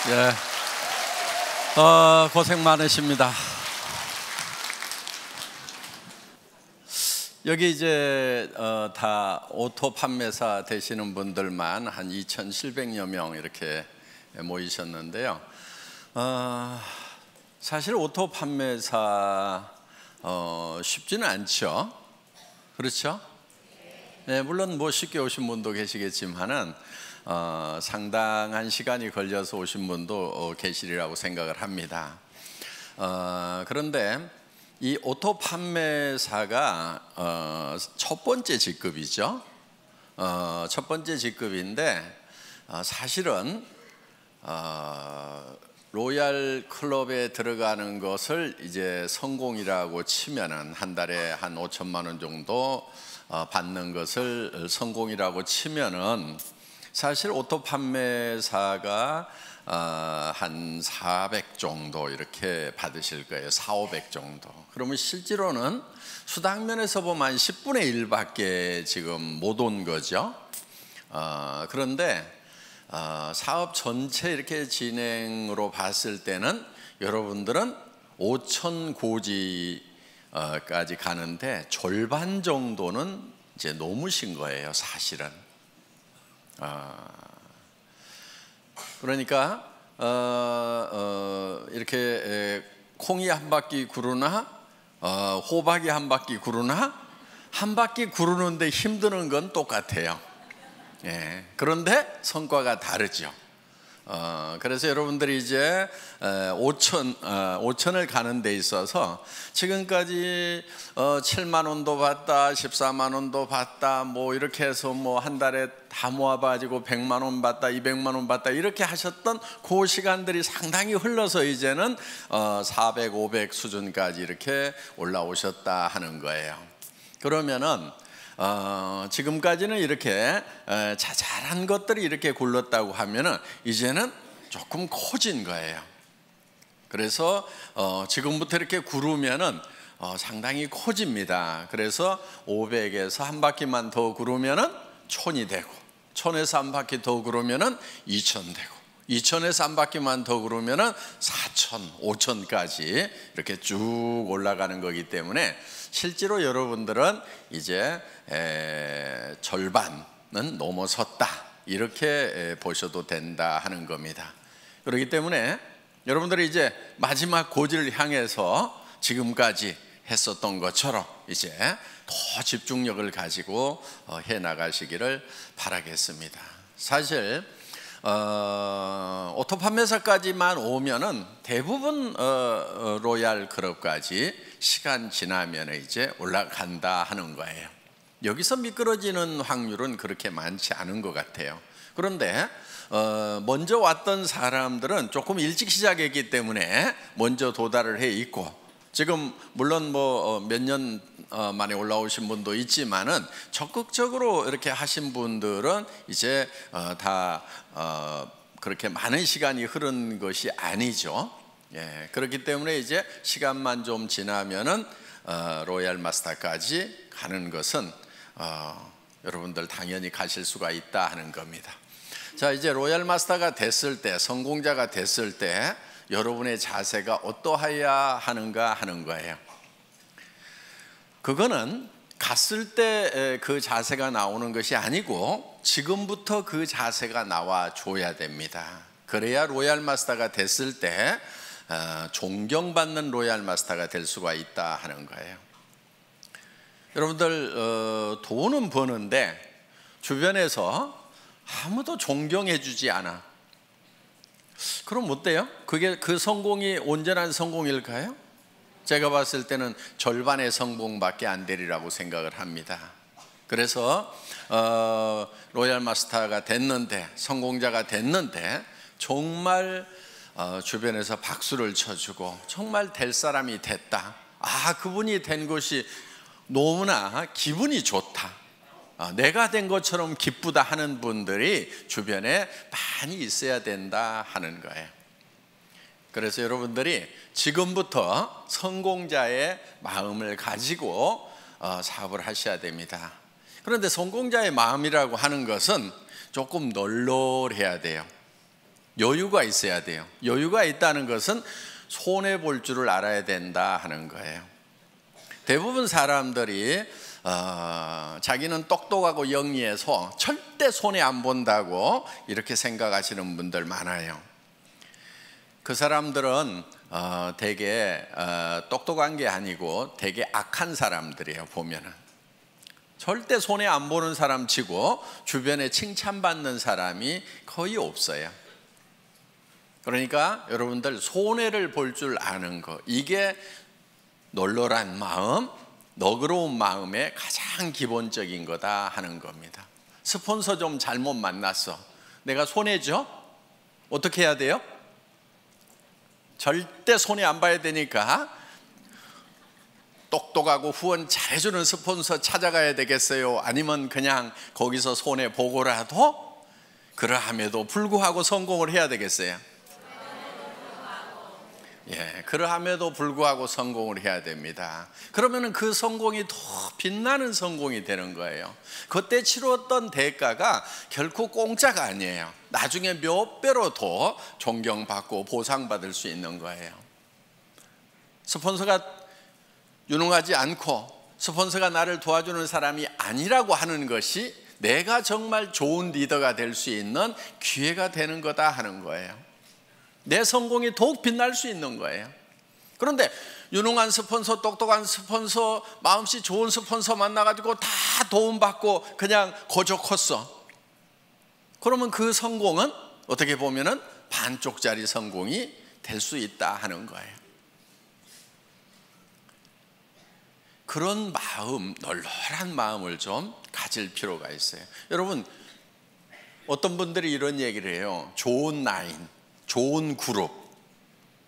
예, 고생 많으십니다. 여기 이제 다 오토 판매사 되시는 분들만 한 2,700여 명 이렇게 모이셨는데요. 사실 오토 판매사 쉽지는 않죠. 그렇죠? 네, 물론 뭐 쉽게 오신 분도 계시겠지만은 상당한 시간이 걸려서 오신 분도 계시리라고 생각을 합니다. 그런데 이 오토 판매사가 첫 번째 직급이죠. 첫 번째 직급인데 사실은 로얄 클럽에 들어가는 것을 이제 성공이라고 치면은 한 달에 한 5천만 원 정도 받는 것을 성공이라고 치면은 사실 오토 판매사가 한 400 정도 이렇게 받으실 거예요. 400, 500 정도. 그러면 실제로는 수당면에서 보면 한 10분의 1밖에 지금 못 온 거죠. 그런데 사업 전체 이렇게 진행으로 봤을 때는 여러분들은 5천 고지까지 가는데 절반 정도는 이제 넘으신 거예요, 사실은. 그러니까 이렇게 콩이 한 바퀴 구르나 호박이 한 바퀴 구르나 한 바퀴 구르는데 힘드는 건 똑같아요. 예, 그런데 성과가 다르죠. 그래서 여러분들이 이제 5천을 가는 데 있어서 지금까지 7만 원도 받다, 14만 원도 받다, 뭐 이렇게 해서 뭐 한 달에 다 모아가지고 100만 원 받다, 200만 원 받다 이렇게 하셨던 그 시간들이 상당히 흘러서 이제는 400, 500 수준까지 이렇게 올라오셨다 하는 거예요. 그러면은 지금까지는 이렇게 자잘한 것들이 이렇게 굴렀다고 하면은 이제는 조금 커진 거예요. 그래서 지금부터 이렇게 구르면은 상당히 커집니다. 그래서 500에서 한 바퀴만 더 구르면은 1000이 되고, 1000에서 한 바퀴 더 구르면은 2000 되고, 2000에서 한 바퀴만 더 구르면은 4000, 5000까지 이렇게 쭉 올라가는 거기 때문에 실제로 여러분들은 이제 절반은 넘어섰다 이렇게 보셔도 된다 하는 겁니다. 그렇기 때문에 여러분들이 이제 마지막 고지를 향해서 지금까지 했었던 것처럼 이제 더 집중력을 가지고 해 나가시기를 바라겠습니다. 사실 오토 판매사까지만 오면은 대부분 로얄 클럽까지 시간 지나면 이제 올라간다 하는 거예요. 여기서 미끄러지는 확률은 그렇게 많지 않은 것 같아요. 그런데 먼저 왔던 사람들은 조금 일찍 시작했기 때문에 먼저 도달을 해 있고, 지금 물론 뭐 몇 년 만에 올라오신 분도 있지만은 적극적으로 이렇게 하신 분들은 이제 다 그렇게 많은 시간이 흐른 것이 아니죠. 예, 그렇기 때문에 이제 시간만 좀 지나면은 로얄 마스터까지 가는 것은 여러분들 당연히 가실 수가 있다 하는 겁니다. 자, 이제 로얄 마스터가 됐을 때, 성공자가 됐을 때 여러분의 자세가 어떠해야 하는가 하는 거예요. 그거는 갔을 때 그 자세가 나오는 것이 아니고 지금부터 그 자세가 나와 줘야 됩니다. 그래야 로얄 마스터가 됐을 때 존경받는 로얄 마스터가 될 수가 있다 하는 거예요. 여러분들 돈은 버는데 주변에서 아무도 존경해 주지 않아. 그럼 어때요? 그게 그 성공이 온전한 성공일까요? 제가 봤을 때는 절반의 성공밖에 안 되리라고 생각을 합니다. 그래서 로얄 마스터가 됐는데, 성공자가 됐는데 정말 주변에서 박수를 쳐주고 정말 될 사람이 됐다, 그분이 된 것이 너무나 기분이 좋다, 내가 된 것처럼 기쁘다 하는 분들이 주변에 많이 있어야 된다 하는 거예요. 그래서 여러분들이 지금부터 성공자의 마음을 가지고 사업을 하셔야 됩니다. 그런데 성공자의 마음이라고 하는 것은 조금 널널해야 돼요. 여유가 있어야 돼요. 여유가 있다는 것은 손해 볼 줄을 알아야 된다 하는 거예요. 대부분 사람들이 자기는 똑똑하고 영리해서 절대 손해 안 본다고 이렇게 생각하시는 분들 많아요. 그 사람들은 되게 똑똑한 게 아니고 되게 악한 사람들이에요. 보면은 절대 손해 안 보는 사람 치고 주변에 칭찬받는 사람이 거의 없어요. 그러니까 여러분들 손해를 볼 줄 아는 거, 이게 널널한 마음, 너그러운 마음의 가장 기본적인 거다 하는 겁니다. 스폰서 좀 잘못 만났어. 내가 손해죠? 어떻게 해야 돼요? 절대 손해 안 봐야 되니까 똑똑하고 후원 잘해주는 스폰서 찾아가야 되겠어요? 아니면 그냥 거기서 손해 보고라도 그러함에도 불구하고 성공을 해야 되겠어요? 예, 그러함에도 불구하고 성공을 해야 됩니다. 그러면은 그 성공이 더 빛나는 성공이 되는 거예요. 그때 치렀던 대가가 결코 공짜가 아니에요. 나중에 몇 배로 더 존경받고 보상받을 수 있는 거예요. 스폰서가 유능하지 않고 스폰서가 나를 도와주는 사람이 아니라고 하는 것이 내가 정말 좋은 리더가 될 수 있는 기회가 되는 거다 하는 거예요. 내 성공이 더욱 빛날 수 있는 거예요. 그런데 유능한 스폰서, 똑똑한 스폰서, 마음씨 좋은 스폰서 만나가지고 다 도움받고 그냥 거저 컸어. 그러면 그 성공은 어떻게 보면은 반쪽짜리 성공이 될 수 있다 하는 거예요. 그런 마음, 널널한 마음을 좀 가질 필요가 있어요. 여러분, 어떤 분들이 이런 얘기를 해요. 좋은 라인, 좋은 그룹,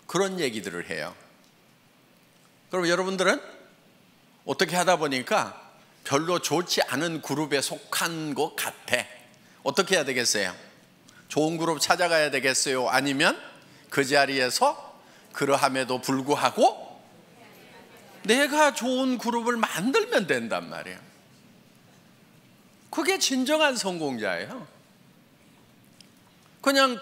그런 얘기들을 해요. 그럼 여러분들은 어떻게 하다 보니까 별로 좋지 않은 그룹에 속한 것 같아. 어떻게 해야 되겠어요? 좋은 그룹 찾아가야 되겠어요? 아니면 그 자리에서 그러함에도 불구하고 내가 좋은 그룹을 만들면 된단 말이에요. 그게 진정한 성공자예요. 그냥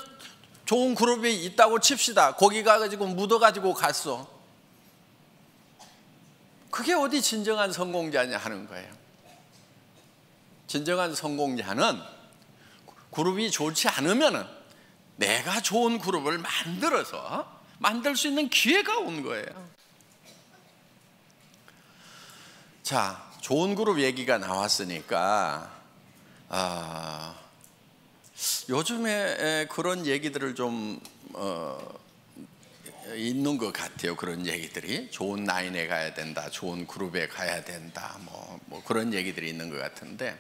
좋은 그룹이 있다고 칩시다. 거기 가가지고 묻어가지고 갔어. 그게 어디 진정한 성공자냐 하는 거예요. 진정한 성공자는 그룹이 좋지 않으면은 내가 좋은 그룹을 만들어서 만들 수 있는 기회가 온 거예요. 자, 좋은 그룹 얘기가 나왔으니까 요즘에 그런 얘기들을 좀 있는 것 같아요. 그런 얘기들이 좋은 라인에 가야 된다, 좋은 그룹에 가야 된다, 뭐 그런 얘기들이 있는 것 같은데,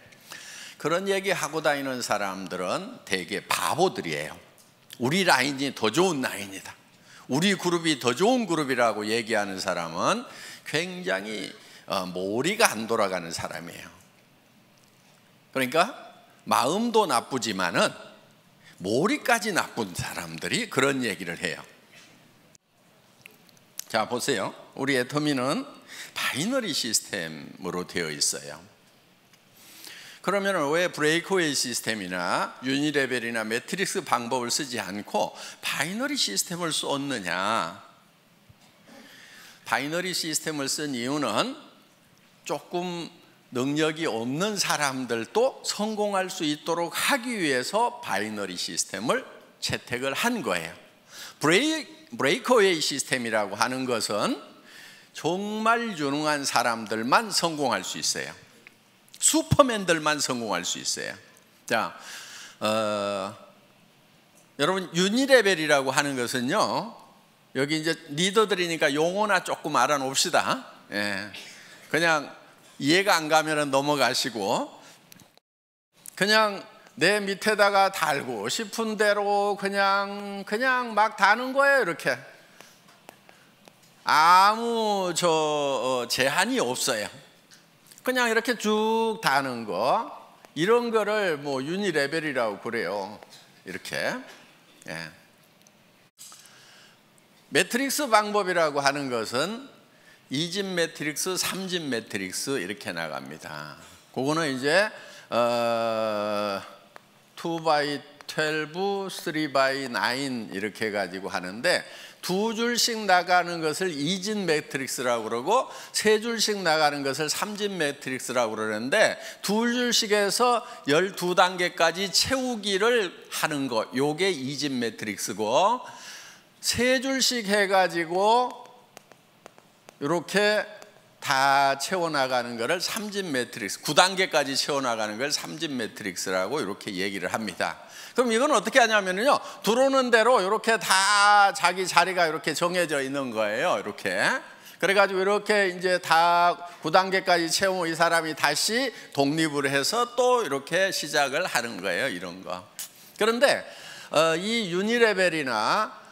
그런 얘기 하고 다니는 사람들은 되게 바보들이에요. 우리 라인이 더 좋은 라인이다, 우리 그룹이 더 좋은 그룹이라고 얘기하는 사람은 굉장히 머리가 안 돌아가는 사람이에요. 그러니까 마음도 나쁘지만은 머리까지 나쁜 사람들이 그런 얘기를 해요. 자, 보세요. 우리 애터미는 바이너리 시스템으로 되어 있어요. 그러면 왜 브레이크웨이 시스템이나 유니레벨이나 매트릭스 방법을 쓰지 않고 바이너리 시스템을 썼느냐? 바이너리 시스템을 쓴 이유는 조금 능력이 없는 사람들도 성공할 수 있도록 하기 위해서 바이너리 시스템을 채택을 한 거예요. 브레이크웨이 시스템이라고 하는 것은 정말 유능한 사람들만 성공할 수 있어요. 슈퍼맨들만 성공할 수 있어요. 자, 여러분, 유니레벨이라고 하는 것은요, 여기 이제 리더들이니까 용어나 조금 알아놓읍시다. 예. 그냥 이해가 안 가면 넘어가시고, 그냥 내 밑에다가 달고 싶은 대로 그냥 막 다는 거예요. 이렇게 아무 제한이 없어요. 그냥 이렇게 쭉 다는 거, 이런 거를 뭐 유니레벨이라고 그래요. 이렇게. 예. 매트릭스 방법이라고 하는 것은 2집 매트릭스, 3집 매트릭스 이렇게 나갑니다. 그거는 이제 2x 12, 3x9 이렇게 가지고 하는데, 두 줄씩 나가는 것을 2진 매트릭스라고 그러고 세 줄씩 나가는 것을 3진 매트릭스라고 그러는데, 두 줄씩에서 12단계까지 채우기를 하는 거, 요게 2진 매트릭스고, 세 줄씩 해가지고 이렇게 다 채워나가는 것을 3진 매트릭스, 9단계까지 채워나가는 걸 3진 매트릭스라고 이렇게 얘기를 합니다. 그럼 이건 어떻게 하냐면요, 들어오는 대로 이렇게 다 자기 자리가 이렇게 정해져 있는 거예요. 이렇게. 그래가지고 이렇게 이제 다 9단계까지 채우면 이 사람이 다시 독립을 해서 또 이렇게 시작을 하는 거예요. 이런 거. 그런데 이 유니레벨이나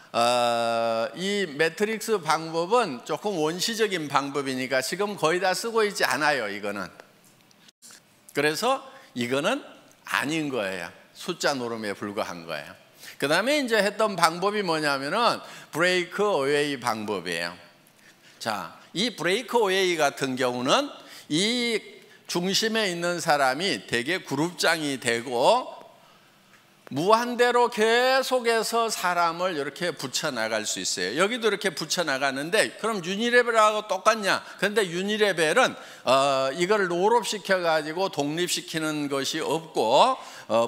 이 매트릭스 방법은 조금 원시적인 방법이니까 지금 거의 다 쓰고 있지 않아요. 이거는. 그래서 이거는 아닌 거예요. 숫자 노름에 불과한 거예요. 그 다음에 이제 했던 방법이 뭐냐면은 브레이크 어웨이 방법이에요. 자, 이 브레이크 어웨이 같은 경우는 이 중심에 있는 사람이 되게 그룹장이 되고 무한대로 계속해서 사람을 이렇게 붙여나갈 수 있어요. 여기도 이렇게 붙여나가는데, 그럼 유니레벨하고 똑같냐? 그런데 유니레벨은 이걸 롤업시켜가지고 독립시키는 것이 없고,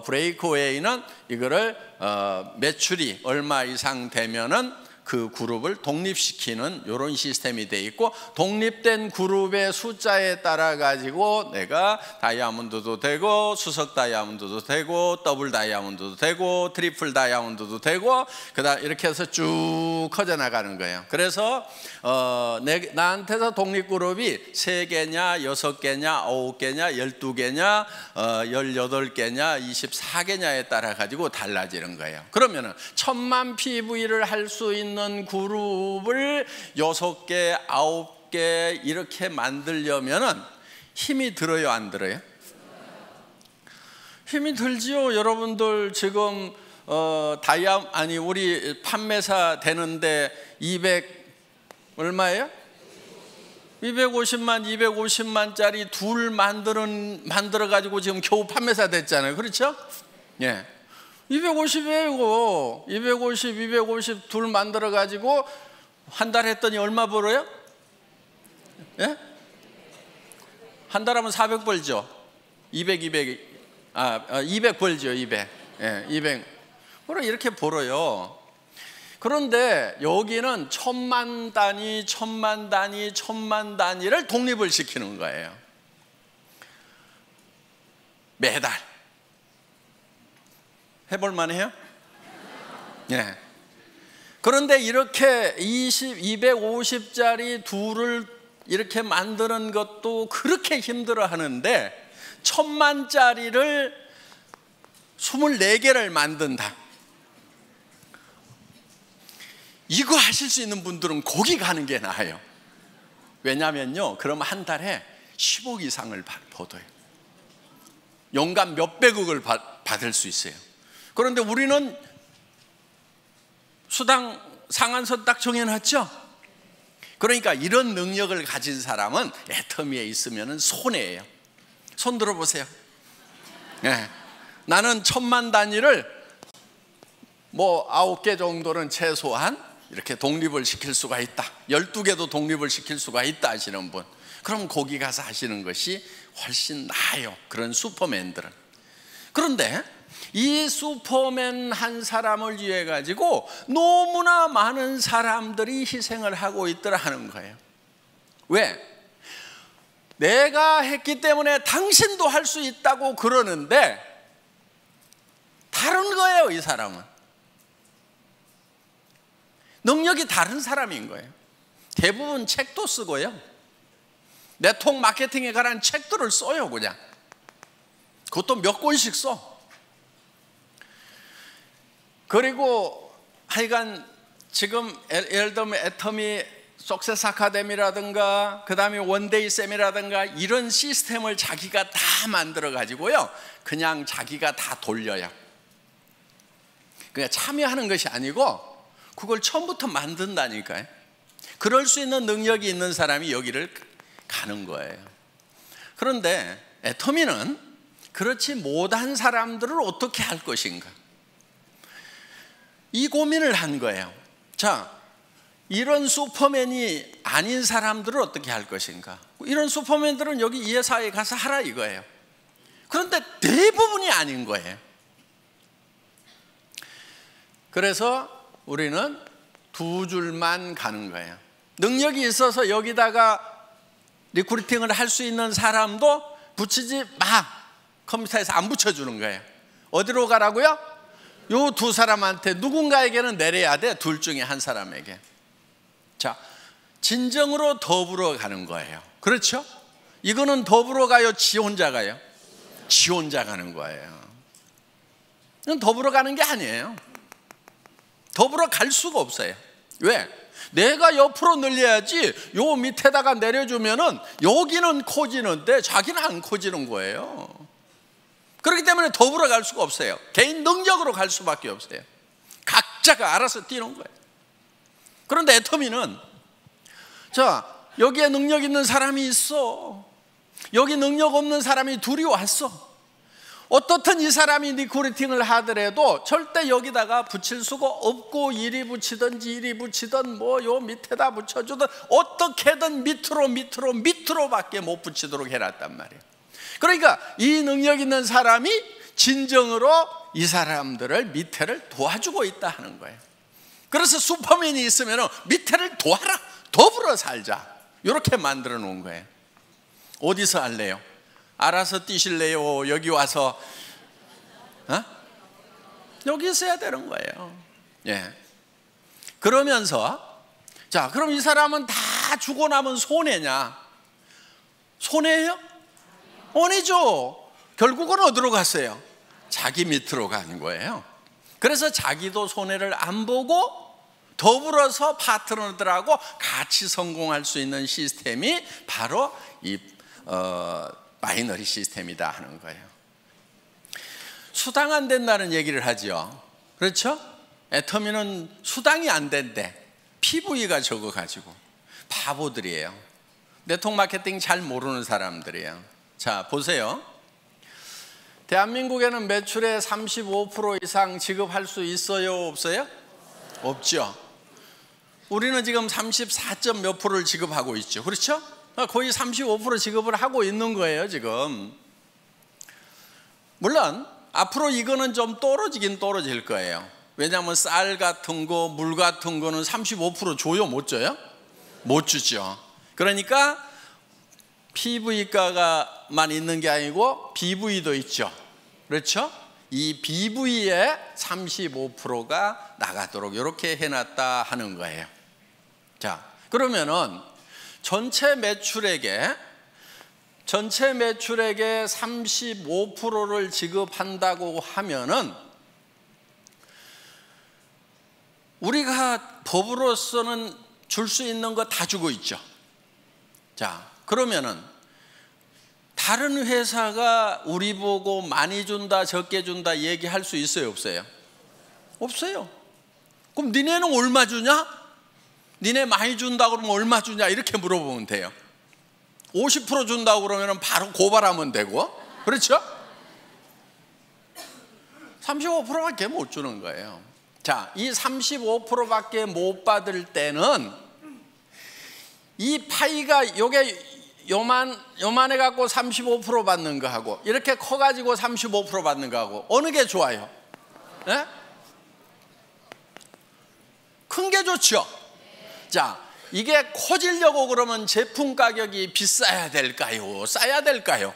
브레이크웨이는 이거를 매출이 얼마 이상 되면은 그 그룹을 독립시키는 이런 시스템이 돼 있고, 독립된 그룹의 숫자에 따라 가지고 내가 다이아몬드도 되고 수석 다이아몬드도 되고 더블 다이아몬드도 되고 트리플 다이아몬드도 되고, 그다음 이렇게 해서 쭉 커져 나가는 거예요. 그래서 나한테서 독립 그룹이 3개냐 6개냐 9개냐 12개냐 18개냐 24개냐에 따라 가지고 달라지는 거예요. 그러면은 1000만 PV를 할 수 있는 그룹을 6개, 9개 이렇게 만들려면은 힘이 들어요, 안 들어요? 힘이 들지요. 여러분들 지금 우리 판매사 되는데 200 얼마예요? 250만짜리 둘 만들어 가지고 지금 겨우 판매사 됐잖아요. 그렇죠? 예. 250이에요. 250 둘 만들어 가지고 한 달 했더니 얼마 벌어요? 예? 한 달 하면 400 벌죠. 200 벌죠. 200. 예, 200. 그럼 이렇게 벌어요. 그런데 여기는 1000만 단위, 1000만 단위, 1000만 단위를 독립을 시키는 거예요. 매달. 해볼 만해요? 네. 그런데 이렇게 250짜리 둘을 이렇게 만드는 것도 그렇게 힘들어 하는데 1000만짜리를 24개를 만든다. 이거 하실 수 있는 분들은 거기 가는 게 나아요. 왜냐면요, 그럼 한 달에 10억 이상을 벌어요. 연간 몇백억을 받을 수 있어요. 그런데 우리는 수당 상한선 딱 정해놨죠. 그러니까 이런 능력을 가진 사람은 애터미에 있으면 손해예요. 손 들어보세요. 네. 나는 1000만 단위를 뭐 9개 정도는 최소한 이렇게 독립을 시킬 수가 있다, 12개도 독립을 시킬 수가 있다 하시는 분, 그럼 거기 가서 하시는 것이 훨씬 나아요. 그런 슈퍼맨들은. 그런데 이 슈퍼맨 한 사람을 위해 가지고 너무나 많은 사람들이 희생을 하고 있더라 하는 거예요. 왜? 내가 했기 때문에 당신도 할 수 있다고 그러는데 다른 거예요. 이 사람은 능력이 다른 사람인 거예요. 대부분 책도 쓰고요, 네트워크 마케팅에 관한 책들을 써요. 그냥 그것도 몇 권씩 써. 그리고 하여간 지금 예를 들면 애터미 석세스 아카데미라든가 그 다음에 원데이 쌤이라든가 이런 시스템을 자기가 다 만들어 가지고요, 그냥 자기가 다 돌려요. 그냥 참여하는 것이 아니고 그걸 처음부터 만든다니까요. 그럴 수 있는 능력이 있는 사람이 여기를 가는 거예요. 그런데 애터미는 그렇지 못한 사람들을 어떻게 할 것인가? 이 고민을 한 거예요. 자, 이런 슈퍼맨이 아닌 사람들은 어떻게 할 것인가? 이런 슈퍼맨들은 여기 이 회사에 가서 하라 이거예요. 그런데 대부분이 아닌 거예요. 그래서 우리는 두 줄만 가는 거예요. 능력이 있어서 여기다가 리크루팅을 할 수 있는 사람도 붙이지 마. 컴퓨터에서 안 붙여주는 거예요. 어디로 가라고요? 요 두 사람한테 누군가에게는 내려야 돼. 둘 중에 한 사람에게. 자, 진정으로 더불어 가는 거예요. 그렇죠? 이거는 더불어 가요? 지 혼자 가요? 지 혼자 가는 거예요. 이건 더불어 가는 게 아니에요. 더불어 갈 수가 없어요. 왜? 내가 옆으로 늘려야지 요 밑에다가 내려주면은 여기는 커지는데 자기는 안 커지는 거예요. 그렇기 때문에 더불어 갈 수가 없어요. 개인 능력으로 갈 수밖에 없어요. 각자가 알아서 뛰는 거예요. 그런데 애터미는 자, 여기에 능력 있는 사람이 있어. 여기 능력 없는 사람이 둘이 왔어. 어떻든 이 사람이 리크루팅을 하더라도 절대 여기다가 붙일 수가 없고, 이리 붙이든지 이리 붙이든 뭐 요 밑에다 붙여주든 어떻게든 밑으로밖에 못 붙이도록 해놨단 말이에요. 그러니까 이 능력 있는 사람이 진정으로 이 사람들을 밑에를 도와주고 있다 하는 거예요. 그래서 슈퍼맨이 있으면 밑에를 도와라, 더불어 살자, 이렇게 만들어 놓은 거예요. 어디서 할래요? 알아서 뛰실래요? 여기 와서 여기 있어야 되는 거예요. 예. 그러면서 자, 그럼 이 사람은 다 주고 나면 손해냐? 손해예요? 아니죠. 결국은 어디로 갔어요? 자기 밑으로 가는 거예요. 그래서 자기도 손해를 안 보고 더불어서 파트너들하고 같이 성공할 수 있는 시스템이 바로 이 바이너리 시스템이다 하는 거예요. 수당 안 된다는 얘기를 하죠. 그렇죠? 애터미는 수당이 안 된대. PV가 적어가지고. 바보들이에요. 네트워크 마케팅 잘 모르는 사람들이에요. 자, 보세요. 대한민국에는 매출의 35% 이상 지급할 수 있어요? 없어요? 없죠. 우리는 지금 34점 몇 프로를 지급하고 있죠. 그렇죠? 거의 35% 지급을 하고 있는 거예요, 지금. 물론 앞으로 이거는 좀 떨어지긴 떨어질 거예요. 왜냐하면 쌀 같은 거, 물 같은 거는 35% 줘요? 못 줘요? 못 주죠. 그러니까 PV가만 있는 게 아니고 BV도 있죠. 그렇죠? 이 BV에 35%가 나가도록 이렇게 해놨다 하는 거예요. 자, 그러면은 전체 매출액의 35%를 지급한다고 하면은 우리가 법으로서는 줄 수 있는 거 다 주고 있죠. 자, 그러면은 다른 회사가 우리 보고 많이 준다, 적게 준다 얘기할 수 있어요, 없어요? 없어요. 그럼 니네는 얼마 주냐? 니네 많이 준다 그러면 얼마 주냐? 이렇게 물어보면 돼요. 50% 준다고 그러면 바로 고발하면 되고, 그렇죠? 35%밖에 못 주는 거예요. 자, 이 35%밖에 못 받을 때는 이 파이가 요게 요만해 갖고 35% 받는 거하고 이렇게 커 가지고 35% 받는 거하고 어느 게 좋아요? 네? 큰 게 좋죠. 자, 이게 커지려고 그러면 제품 가격이 비싸야 될까요? 싸야 될까요?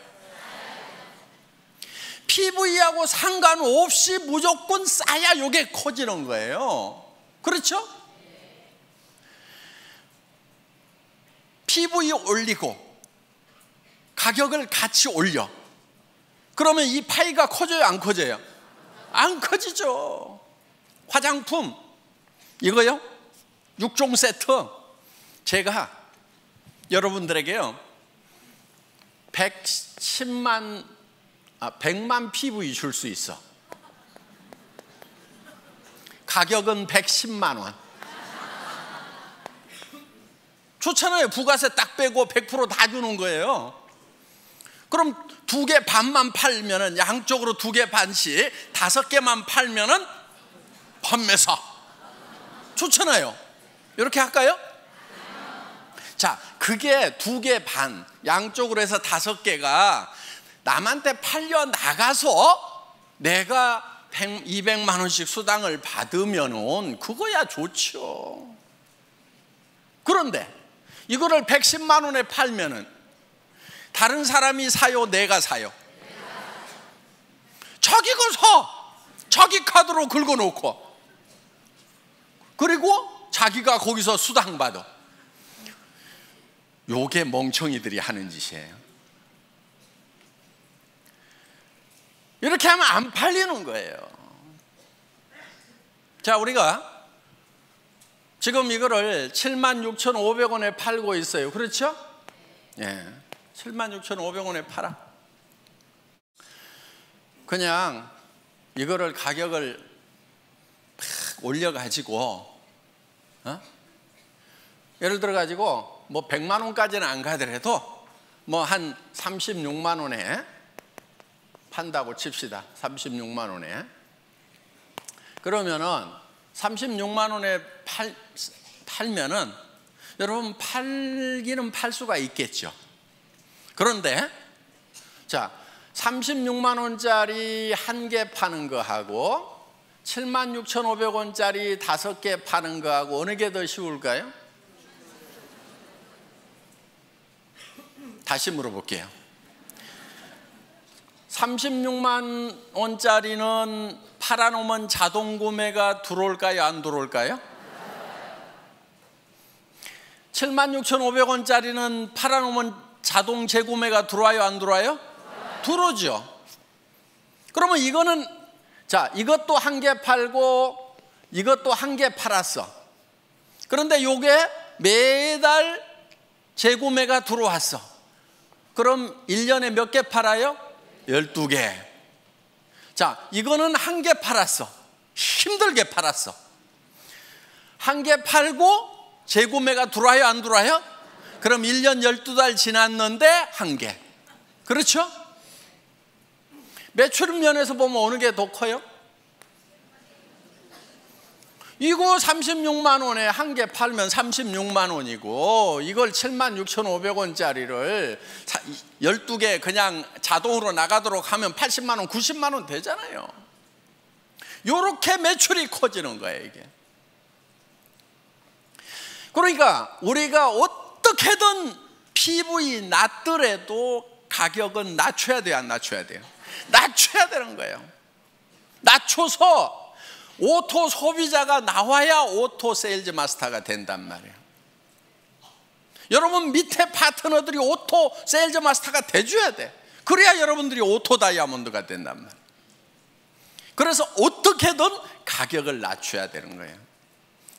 PV하고 상관없이 무조건 싸야 이게 커지는 거예요. 그렇죠? PV 올리고 가격을 같이 올려. 그러면 이 파이가 커져요, 안 커져요? 안 커지죠. 화장품 이거요? 6종 세트 제가 여러분들에게요 110만 100만 PV 줄 수 있어. 가격은 110만 원. 좋잖아요. 부가세 딱 빼고 100% 다 주는 거예요. 그럼 2개 반만 팔면은 양쪽으로 2개 반씩 5개만 팔면은 판매사 좋잖아요. 이렇게 할까요? 자, 그게 2개 반, 양쪽으로 해서 5개가 남한테 팔려 나가서 내가 200만 원씩 수당을 받으면은 그거야 좋죠. 그런데 이거를 110만 원에 팔면은 다른 사람이 사요, 내가 사요? 자기 거 사. 자기 카드로 긁어놓고, 그리고 자기가 거기서 수당 받아. 요게 멍청이들이 하는 짓이에요. 이렇게 하면 안 팔리는 거예요. 자, 우리가 지금 이거를 76,500원에 팔고 있어요. 그렇죠? 예, 76,500원에 팔아. 그냥 이거를 가격을 팍 올려가지고, 예를 들어가지고 뭐 100만 원까지는 안 가더라도 뭐 한 36만 원에 판다고 칩시다. 36만 원에. 그러면은 36만 원에 팔면은 여러분 팔기는 팔 수가 있겠죠. 그런데 자, 36만 원짜리 1개 파는 거하고 76,500원짜리 5개 파는 거하고 어느 게 더 쉬울까요? 다시 물어볼게요. 36만 원짜리는 팔아놓으면 자동 구매가 들어올까요? 안 들어올까요? 76,500원짜리는 팔아놓으면 자동 재구매가 들어와요? 안 들어와요? 들어오죠. 그러면 이거는, 자, 이것도 1개 팔고 이것도 1개 팔았어. 그런데 요게 매달 재구매가 들어왔어. 그럼 1년에 몇 개 팔아요? 12개. 자, 이거는 1개 팔았어. 힘들게 팔았어. 1개 팔고 재구매가 들어와요? 안 들어와요? 그럼 1년 12달 지났는데 1개. 그렇죠? 매출 면에서 보면 어느 게 더 커요? 이거 36만 원에 1개 팔면 36만 원이고, 이걸 76,500원짜리를 12개 그냥 자동으로 나가도록 하면 80만 원, 90만 원 되잖아요. 이렇게 매출이 커지는 거예요, 이게. 그러니까 우리가 어떻게든 PV 낮더라도 가격은 낮춰야 돼요, 안 낮춰야 돼요? 낮춰야 되는 거예요. 낮춰서 오토 소비자가 나와야 오토 세일즈 마스터가 된단 말이에요. 여러분 밑에 파트너들이 오토 세일즈 마스터가 돼줘야 돼. 그래야 여러분들이 오토 다이아몬드가 된단 말이에요. 그래서 어떻게든 가격을 낮춰야 되는 거예요.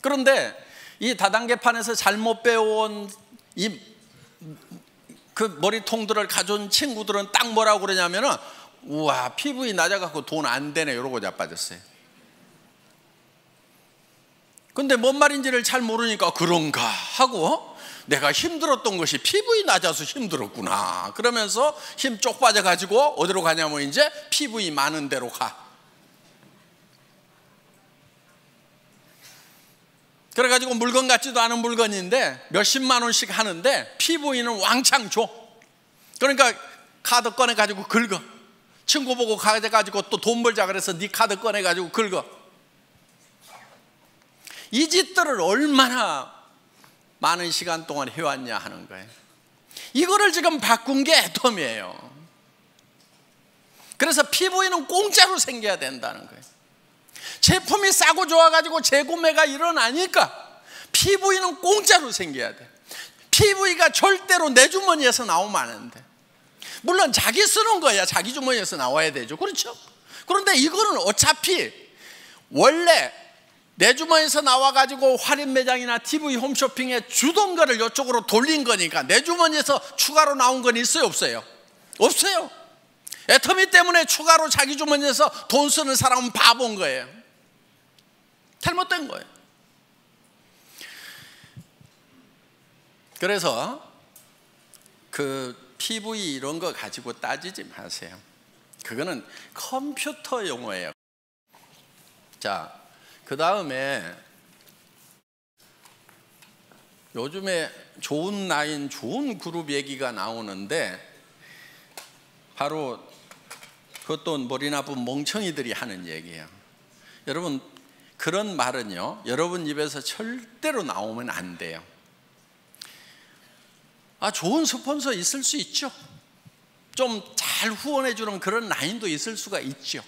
그런데 이 다단계판에서 잘못 배워온 그 머리통들을 가져온 친구들은 딱 뭐라고 그러냐면은, 우와, PV 낮아갖고 돈 안 되네, 이러고 자빠졌어요. 근데 뭔 말인지를 잘 모르니까 그런가 하고, 내가 힘들었던 것이 PV 낮아서 힘들었구나 그러면서 힘 쪽 빠져가지고 어디로 가냐면 이제 PV 많은 데로 가. 그래가지고 물건 같지도 않은 물건인데 몇십만 원씩 하는데 PV는 왕창 줘. 그러니까 카드 꺼내가지고 긁어. 친구 보고 가져가지고 또 돈 벌자 그래서 네 카드 꺼내가지고 긁어. 이 짓들을 얼마나 많은 시간 동안 해왔냐 하는 거예요. 이거를 지금 바꾼 게 애텀이에요. 그래서 PV는 공짜로 생겨야 된다는 거예요. 제품이 싸고 좋아가지고 재구매가 일어나니까 PV는 공짜로 생겨야 돼. PV가 절대로 내 주머니에서 나오면 안 돼. 물론 자기 쓰는 거야 자기 주머니에서 나와야 되죠. 그렇죠? 그런데 이거는 어차피 원래 내 주머니에서 나와가지고 할인 매장이나 TV 홈쇼핑에 주던 거를 이쪽으로 돌린 거니까 내 주머니에서 추가로 나온 건 있어요? 없어요? 없어요. 애터미 때문에 추가로 자기 주머니에서 돈 쓰는 사람은 바본 거예요. 잘못된 거예요. 그래서 그 PV 이런 거 가지고 따지지 마세요. 그거는 컴퓨터 용어예요. 자, 그 다음에 요즘에 좋은 라인, 좋은 그룹 얘기가 나오는데 바로 그것도 머리 나쁜 멍청이들이 하는 얘기예요. 여러분, 그런 말은요, 여러분 입에서 절대로 나오면 안 돼요. 좋은 스폰서 있을 수 있죠. 좀 잘 후원해 주는 그런 라인도 있을 수가 있죠.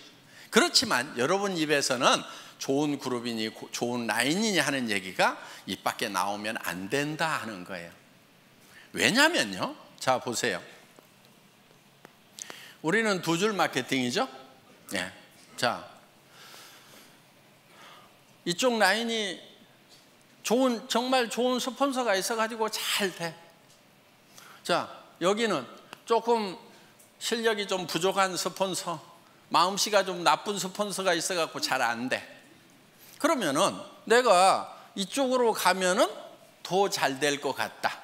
그렇지만 여러분 입에서는 좋은 그룹이니 좋은 라인이니 하는 얘기가 입 밖에 나오면 안 된다 하는 거예요. 왜냐면요, 자 보세요. 우리는 두 줄 마케팅이죠. 네. 자, 이쪽 라인이 정말 좋은 스폰서가 있어가지고 잘 돼. 자, 여기는 조금 실력이 좀 부족한 스폰서, 마음씨가 좀 나쁜 스폰서가 있어갖고 잘 안 돼. 그러면은 내가 이쪽으로 가면은 더 잘 될 것 같다.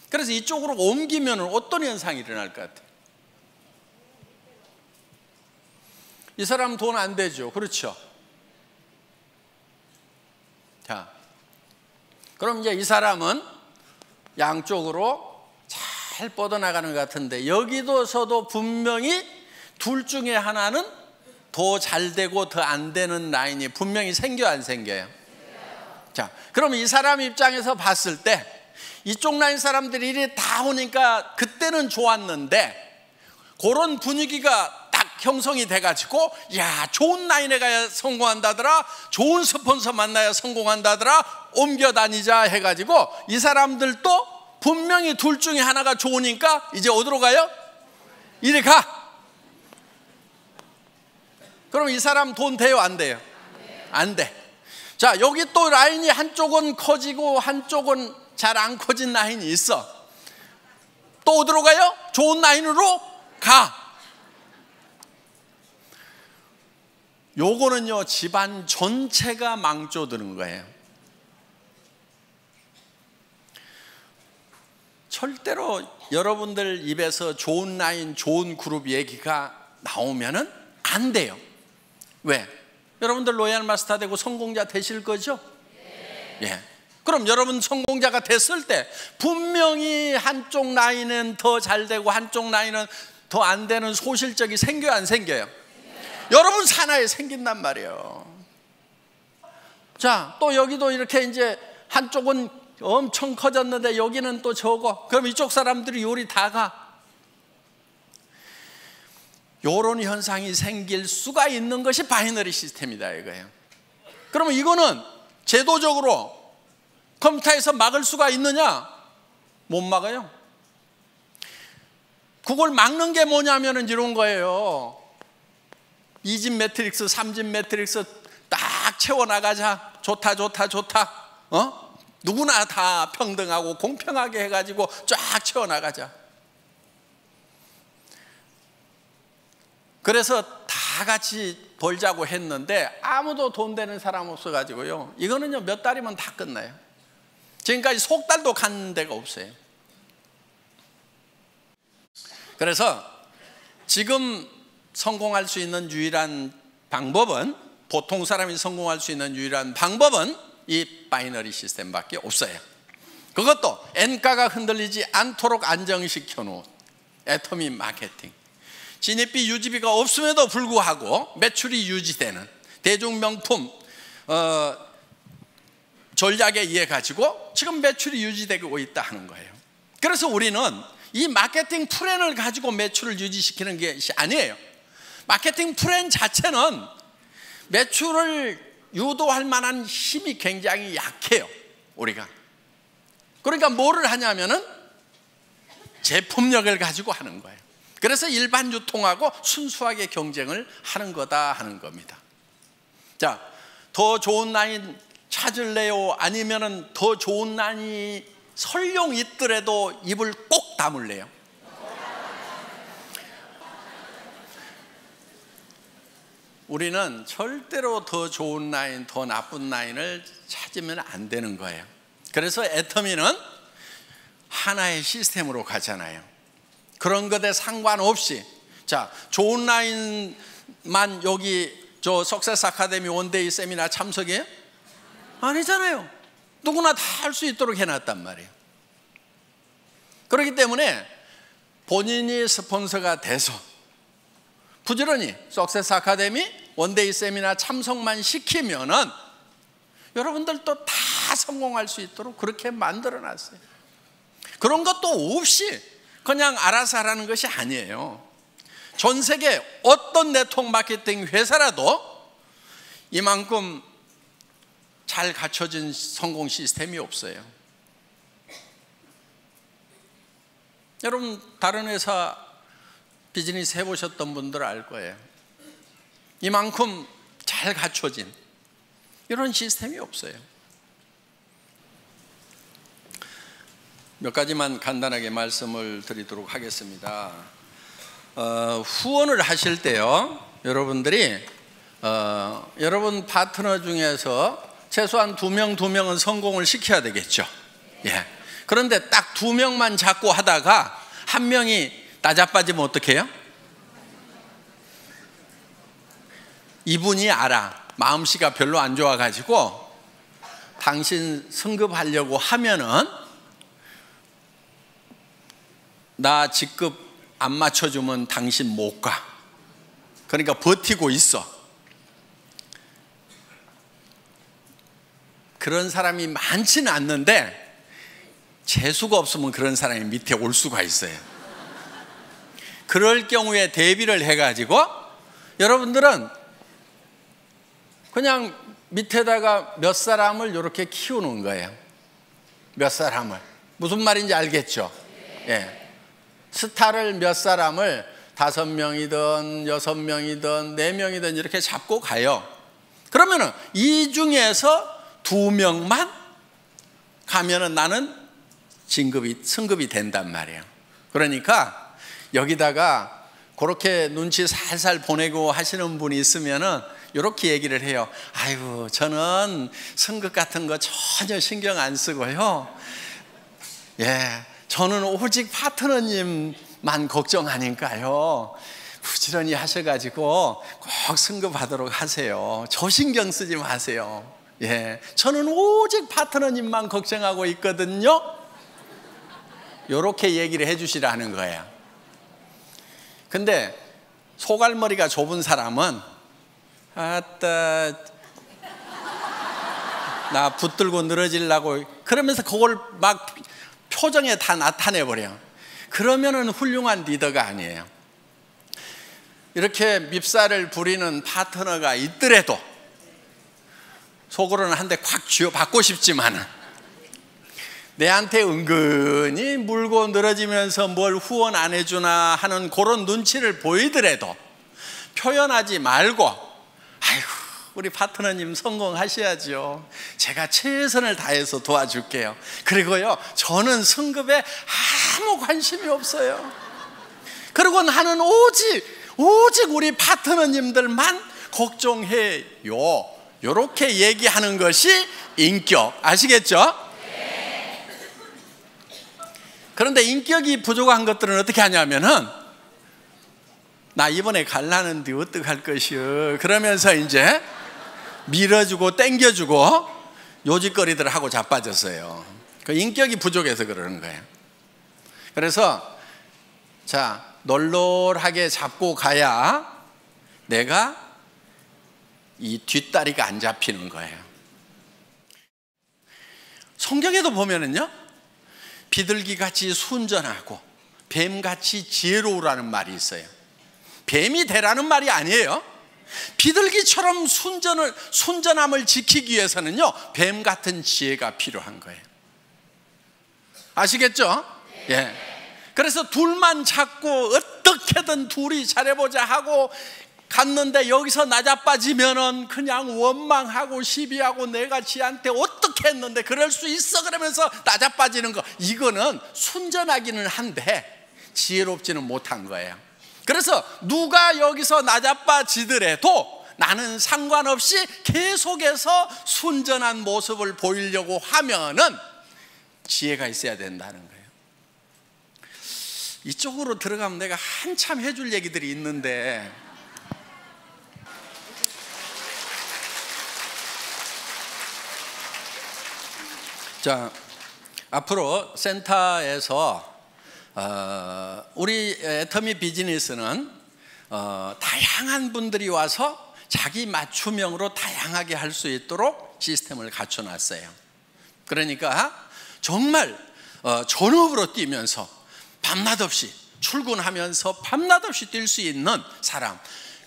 그래서 이쪽으로 옮기면은 어떤 현상이 일어날 것 같아요? 이 사람 돈 안 되죠. 그렇죠? 자, 그럼 이제 이 사람은 양쪽으로 잘 뻗어나가는 것 같은데, 여기서도 분명히 둘 중에 하나는 더 잘 되고 더 안 되는 라인이 분명히 생겨 안 생겨요? 자, 그럼 이 사람 입장에서 봤을 때 이쪽 라인 사람들이 이리 다 오니까 그때는 좋았는데, 그런 분위기가 딱 형성이 돼가지고, 야, 좋은 라인에 가야 성공한다더라, 좋은 스폰서 만나야 성공한다더라, 옮겨 다니자 해가지고 이 사람들도 분명히 둘 중에 하나가 좋으니까 이제 어디로 가요? 이리 가. 그럼 이 사람 돈 돼요, 안 돼요? 안 돼. 자, 여기 또 라인이 한쪽은 커지고 한쪽은 잘 안 커진 라인이 있어. 또 어디로 가요? 좋은 라인으로 가. 요거는요, 집안 전체가 망조드는 거예요. 절대로 여러분들 입에서 좋은 라인, 좋은 그룹 얘기가 나오면은 안 돼요. 왜? 여러분들 로얄 마스터 되고 성공자 되실 거죠? 예. 그럼 여러분 성공자가 됐을 때 분명히 한쪽 라인은 더 잘 되고 한쪽 라인은 더 안 되는 소실적이 생겨요, 안 생겨요? 여러분 산하에 생긴단 말이에요. 자, 또 여기도 이렇게 이제 한쪽은 엄청 커졌는데 여기는 또 적어. 그럼 이쪽 사람들이 요리 다 가. 요런 현상이 생길 수가 있는 것이 바이너리 시스템이다 이거예요. 그러면 이거는 제도적으로 컴퓨터에서 막을 수가 있느냐? 못 막아요. 그걸 막는 게 뭐냐면은 이런 거예요. 2집 매트릭스, 3집 매트릭스 딱 채워나가자. 좋다. 누구나 다 평등하고 공평하게 해가지고 쫙 채워나가자. 그래서 다 같이 벌자고 했는데 아무도 돈 되는 사람 없어가지고요, 이거는요 몇 달이면 다 끝나요. 지금까지 석 달도 간 데가 없어요. 그래서 지금 성공할 수 있는 유일한 방법은, 보통 사람이 성공할 수 있는 유일한 방법은 이 바이너리 시스템밖에 없어요. 그것도 엔가가 흔들리지 않도록 안정시켜 놓은 애터미 마케팅. 진입비 유지비가 없음에도 불구하고 매출이 유지되는 대중명품 전략에 의해 가지고 지금 매출이 유지되고 있다 하는 거예요. 그래서 우리는 이 마케팅 플랜을 가지고 매출을 유지시키는 것이 아니에요. 마케팅 플랜 자체는 매출을 유도할 만한 힘이 굉장히 약해요, 우리가. 그러니까 뭐를 하냐면은 제품력을 가지고 하는 거예요. 그래서 일반 유통하고 순수하게 경쟁을 하는 거다 하는 겁니다. 자, 더 좋은 라인 찾을래요? 아니면은 더 좋은 라인이 설령 있더라도 입을 꼭 다물래요? 우리는 절대로 더 좋은 라인, 더 나쁜 라인을 찾으면 안 되는 거예요. 그래서 애터미는 하나의 시스템으로 가잖아요. 그런 것에 상관없이, 자, 좋은 라인만 여기 저 석세스 아카데미 원데이 세미나 참석해요? 아니잖아요. 누구나 다 할 수 있도록 해놨단 말이에요. 그렇기 때문에 본인이 스폰서가 돼서 부지런히 석세스 아카데미 원데이 세미나 참석만 시키면은 여러분들도 다 성공할 수 있도록 그렇게 만들어 놨어요. 그런 것도 없이 그냥 알아서 하라는 것이 아니에요. 전 세계 어떤 네트워크 마케팅 회사라도 이만큼 잘 갖춰진 성공 시스템이 없어요. 여러분 다른 회사 비즈니스 해보셨던 분들 알 거예요. 이만큼 잘 갖춰진 이런 시스템이 없어요. 몇 가지만 간단하게 말씀을 드리도록 하겠습니다. 후원을 하실 때요, 여러분들이 여러분 파트너 중에서 최소한 2명은 성공을 시켜야 되겠죠. 예. 그런데 딱 2명만 잡고 하다가 한 명이 나자빠지면 어떻게 해요? 이분이 알아. 마음씨가 별로 안 좋아가지고 당신 승급하려고 하면은 나 직급 안 맞춰주면 당신 못 가. 그러니까 버티고 있어. 그런 사람이 많지는 않는데 재수가 없으면 그런 사람이 밑에 올 수가 있어요. 그럴 경우에 대비를 해가지고 여러분들은 그냥 밑에다가 몇 사람을 이렇게 키우는 거예요. 몇 사람을. 무슨 말인지 알겠죠? 예. 스타를 몇 사람을 5명이든 6명이든 4명이든 이렇게 잡고 가요. 그러면은 이 중에서 2명만 가면은 나는 승급이 된단 말이에요. 그러니까 여기다가 그렇게 눈치 살살 보내고 하시는 분이 있으면은 이렇게 얘기를 해요. 아이고, 저는 승급 같은 거 전혀 신경 안 쓰고요. 예, 저는 오직 파트너님만 걱정하니까요. 부지런히 하셔가지고 꼭 승급하도록 하세요. 저 신경 쓰지 마세요. 예, 저는 오직 파트너님만 걱정하고 있거든요. 이렇게 얘기를 해주시라는 거예요. 근데 소갈머리가 좁은 사람은 아따 나 붙들고 늘어지려고 그러면서 그걸 막 표정에 다 나타내버려요. 그러면은 훌륭한 리더가 아니에요. 이렇게 밉살을 부리는 파트너가 있더라도 속으로는 한 대 콱 쥐어받고 싶지만은 내한테 은근히 물고 늘어지면서 뭘 후원 안 해주나 하는 그런 눈치를 보이더라도 표현하지 말고 아이고 우리 파트너님 성공하셔야죠. 제가 최선을 다해서 도와줄게요. 그리고요 저는 승급에 아무 관심이 없어요. 그리고 나는 오직 우리 파트너님들만 걱정해요. 이렇게 얘기하는 것이 인격. 아시겠죠? 그런데 인격이 부족한 것들은 어떻게 하냐면은 나 이번에 갈라는데 어떡할 것이요 그러면서 이제 밀어주고 땡겨주고 요짓거리들을 하고 자빠졌어요. 그 인격이 부족해서 그러는 거예요. 그래서 자 널널하게 잡고 가야 내가 이 뒷다리가 안 잡히는 거예요. 성경에도 보면은요 비둘기같이 순전하고 뱀같이 지혜로우라는 말이 있어요. 뱀이 되라는 말이 아니에요. 비둘기처럼 순전함을 지키기 위해서는요 뱀 같은 지혜가 필요한 거예요. 아시겠죠? 예. 그래서 둘만 찾고 어떻게든 둘이 잘해보자 하고 갔는데 여기서 나자빠지면은 그냥 원망하고 시비하고 내가 지한테 어떻게 했는데 그럴 수 있어 그러면서 나자빠지는 거, 이거는 순전하기는 한데 지혜롭지는 못한 거예요. 그래서 누가 여기서 나자빠지더라도 나는 상관없이 계속해서 순전한 모습을 보이려고 하면은 지혜가 있어야 된다는 거예요. 이쪽으로 들어가면 내가 한참 해줄 얘기들이 있는데 자, 앞으로 센터에서 우리 애터미 비즈니스는 다양한 분들이 와서 자기 맞춤형으로 다양하게 할 수 있도록 시스템을 갖춰놨어요. 그러니까 정말 전업으로 뛰면서 밤낮 없이 출근하면서 밤낮 없이 뛸 수 있는 사람,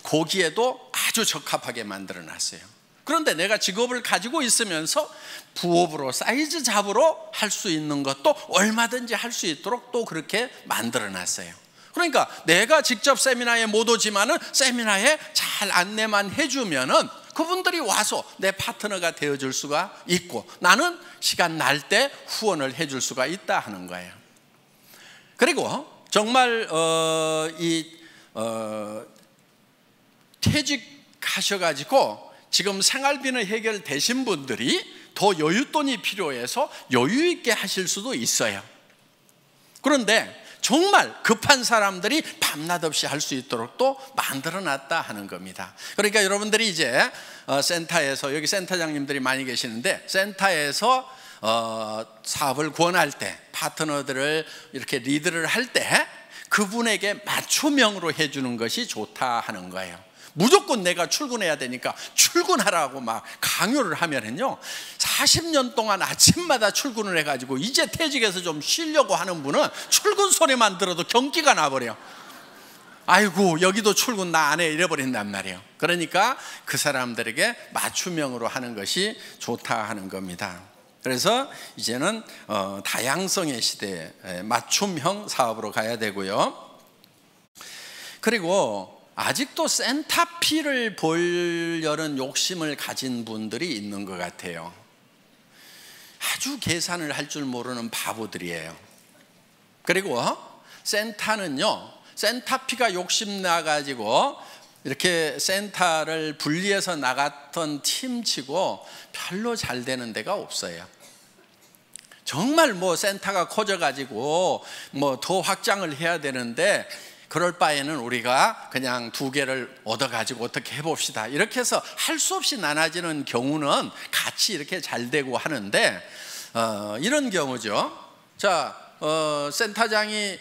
거기에도 아주 적합하게 만들어놨어요. 그런데 내가 직업을 가지고 있으면서 부업으로 사이즈 잡으로 할 수 있는 것도 얼마든지 할 수 있도록 또 그렇게 만들어놨어요. 그러니까 내가 직접 세미나에 못 오지만은 세미나에 잘 안내만 해주면은 그분들이 와서 내 파트너가 되어줄 수가 있고, 나는 시간 날 때 후원을 해줄 수가 있다 하는 거예요. 그리고 정말 퇴직하셔가지고 지금 생활비는 해결되신 분들이 더 여윳돈이 필요해서 여유 있게 하실 수도 있어요. 그런데 정말 급한 사람들이 밤낮 없이 할 수 있도록 또 만들어놨다 하는 겁니다. 그러니까 여러분들이 이제 센터에서, 여기 센터장님들이 많이 계시는데, 센터에서 사업을 권할 때, 파트너들을 이렇게 리드를 할 때 그분에게 맞춤형으로 해주는 것이 좋다 하는 거예요. 무조건 내가 출근해야 되니까 출근하라고 막 강요를 하면은요, 40년 동안 아침마다 출근을 해가지고 이제 퇴직해서 좀 쉬려고 하는 분은 출근 소리만 들어도 경기가 나버려. 아이고, 여기도 출근 나 안 해, 이래버린단 말이에요. 그러니까 그 사람들에게 맞춤형으로 하는 것이 좋다 하는 겁니다. 그래서 이제는 다양성의 시대에 맞춤형 사업으로 가야 되고요. 그리고 아직도 센터피를 보려는 욕심을 가진 분들이 있는 것 같아요. 아주 계산을 할 줄 모르는 바보들이에요. 그리고 센터는요, 센터피가 욕심나가지고 이렇게 센터를 분리해서 나갔던 팀치고 별로 잘 되는 데가 없어요. 정말 뭐 센터가 커져가지고 뭐 더 확장을 해야 되는데, 그럴 바에는 우리가 그냥 2개를 얻어가지고 어떻게 해봅시다, 이렇게 해서 할 수 없이 나눠지는 경우는 같이 이렇게 잘 되고 하는데, 이런 경우죠. 자, 센터장이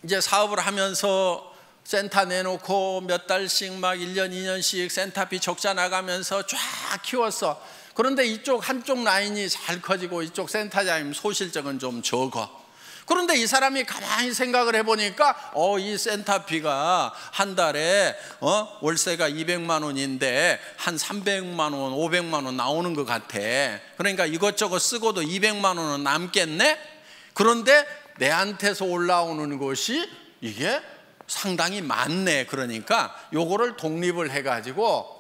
이제 사업을 하면서 센터 내놓고 몇 달씩 막 1년 2년씩 센터비 적자 나가면서 쫙 키웠어. 그런데 이쪽 한쪽 라인이 잘 커지고 이쪽 센터장님 소실적은 좀 적어. 그런데 이 사람이 가만히 생각을 해보니까 이 센터비가 한 달에 월세가 200만 원인데 한 300만 원, 500만 원 나오는 것 같아. 그러니까 이것저것 쓰고도 200만 원은 남겠네? 그런데 내한테서 올라오는 것이 이게 상당히 많네. 그러니까 요거를 독립을 해가지고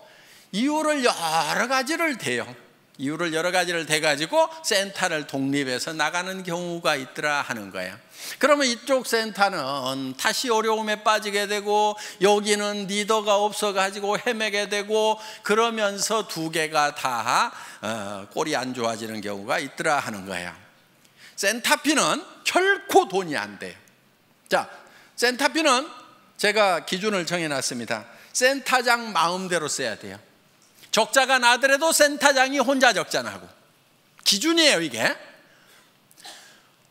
이유를 여러 가지를 대요. 이유를 여러 가지를 대가지고 센터를 독립해서 나가는 경우가 있더라 하는 거예요. 그러면 이쪽 센터는 다시 어려움에 빠지게 되고, 여기는 리더가 없어가지고 헤매게 되고, 그러면서 2개가 다 꼴이 안 좋아지는 경우가 있더라 하는 거예요. 센터피는 결코 돈이 안 돼요. 자, 센터피는 제가 기준을 정해놨습니다. 센터장 마음대로 써야 돼요. 적자가 나더라도 센터장이 혼자 적자 나고, 기준이에요 이게.